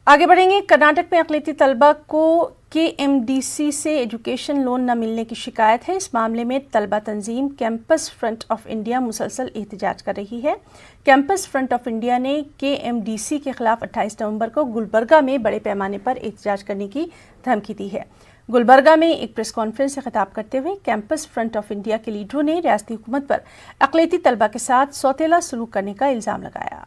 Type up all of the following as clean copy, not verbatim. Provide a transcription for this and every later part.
आगे बढ़ेंगे। कर्नाटक में अक़लियती तलबा को KMDC से एजुकेशन लोन न मिलने की शिकायत है। इस मामले में तलबा तंजीम कैंपस फ्रंट ऑफ इंडिया मुसलसल एहतजाज कर रही है। कैंपस फ्रंट ऑफ इंडिया ने KMDC के खिलाफ 28 नवंबर को गुलबर्गा में बड़े पैमाने पर एहतजाज करने की धमकी दी है। गुलबर्गा में एक प्रेस कॉन्फ्रेंस से खिताब करते हुए कैंपस फ्रंट ऑफ इंडिया के लीडरों ने रियासती हुकूमत पर अक़लियती तलबा के साथ सौतेला सलूक करने का इल्ज़ाम लगाया।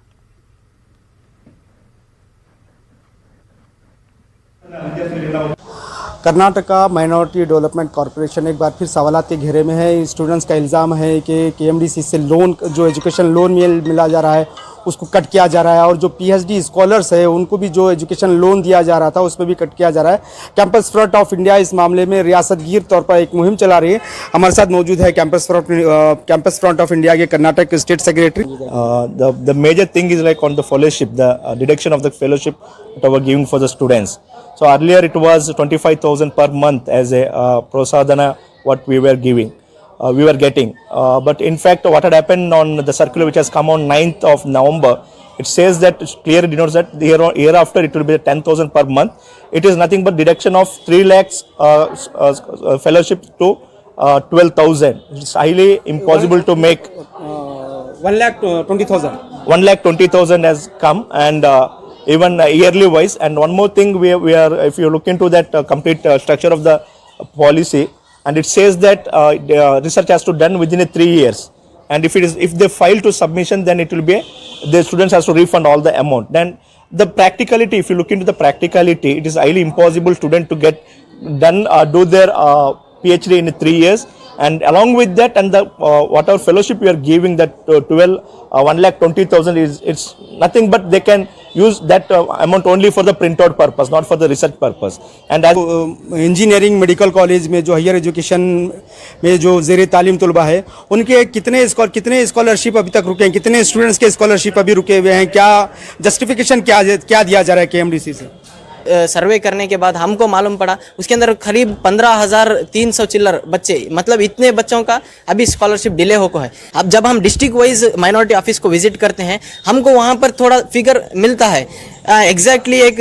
कर्नाटका माइनॉरिटी डेवलपमेंट कॉरपोरेशन एक बार फिर सवालात के घेरे में है। स्टूडेंट्स का इल्ज़ाम है कि KMDC से लोन जो एजुकेशन लोन मिला जा रहा है उसको कट किया जा रहा है, और जो PhD स्कॉलर्स है उनको भी जो एजुकेशन लोन दिया जा रहा था उसमें भी कट किया जा रहा है। कैंपस फ्रंट ऑफ इंडिया इस मामले में रियासतगीर तौर पर एक मुहिम चला रही है। हमारे साथ मौजूद है कैंपस फ्रंट ऑफ इंडिया के Karnataka state secretary. The major thing is like on the fellowship, the deduction of the fellowship that we are giving for the students. So earlier it was 25,000 per month as a prosadana what we were giving. We were getting, but in fact what had happened on the circular which has come on 9th of November, it says that clearly denotes that the year after it will be 10,000 per month. It is nothing but deduction of 3 lakhs fellowship to 12,000. It's highly impossible to make. 1,20,000. 1,20,000 has come, and even yearly wise. And one more thing, we are if you look into that complete structure of the policy, and it says that research has to done within 3 years, and if they file to submission, then it will be the students has to refund all the amount. Then the practicality, if you look into the practicality, it is highly impossible student to get done do their PhD in 3 years. And along with that, and the whatever fellowship we are giving, that 1,20,000 is, it's nothing but they can use that amount only for the printout purpose, not for the research purpose. And as engineering medical college में जो higher education में जो ज़ेरे तालीम तलबा है उनके कितने स्कॉलरशिप अभी तक रुके हैं, कितने स्टूडेंट्स के स्कॉलरशिप अभी रुके हुए हैं, क्या जस्टिफिकेशन क्या दिया जा रहा है KMDC से? सर्वे करने के बाद हमको मालूम पड़ा उसके अंदर करीब 15,300 चिल्लर बच्चे, मतलब इतने बच्चों का अभी स्कॉलरशिप डिले होको है। अब जब हम डिस्ट्रिक्ट वाइज माइनॉरिटी ऑफिस को विजिट करते हैं, हमको वहाँ पर थोड़ा फिगर मिलता है। एग्जैक्टली एक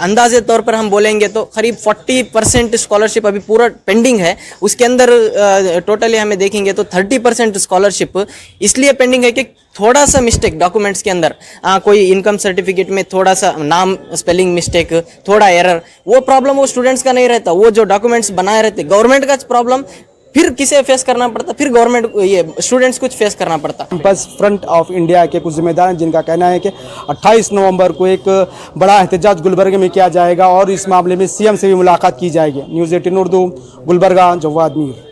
अंदाजे तौर पर हम बोलेंगे तो करीब 40% स्कॉलरशिप अभी पूरा पेंडिंग है। उसके अंदर टोटली हमें देखेंगे तो 30% स्कॉलरशिप इसलिए पेंडिंग है कि थोड़ा सा मिस्टेक डॉक्यूमेंट्स के अंदर, कोई इनकम सर्टिफिकेट में थोड़ा सा नाम स्पेलिंग मिस्टेक, थोड़ा एरर, वो प्रॉब्लम वो स्टूडेंट्स का नहीं रहता, वो जो डॉक्यूमेंट्स बनाए रहते गवर्नमेंट का प्रॉब्लम फिर किसे फेस करना पड़ता, फिर गवर्नमेंट ये स्टूडेंट्स कुछ फेस करना पड़ता। कैंपस फ्रंट ऑफ इंडिया के कुछ जिम्मेदार हैं जिनका कहना है कि 28 नवंबर को एक बड़ा एहतजाज गुलबर्गा में किया जाएगा और इस मामले में CM से भी मुलाकात की जाएगी। न्यूज़ 18 उर्दू, गुलबर्गा, जवाद मीर।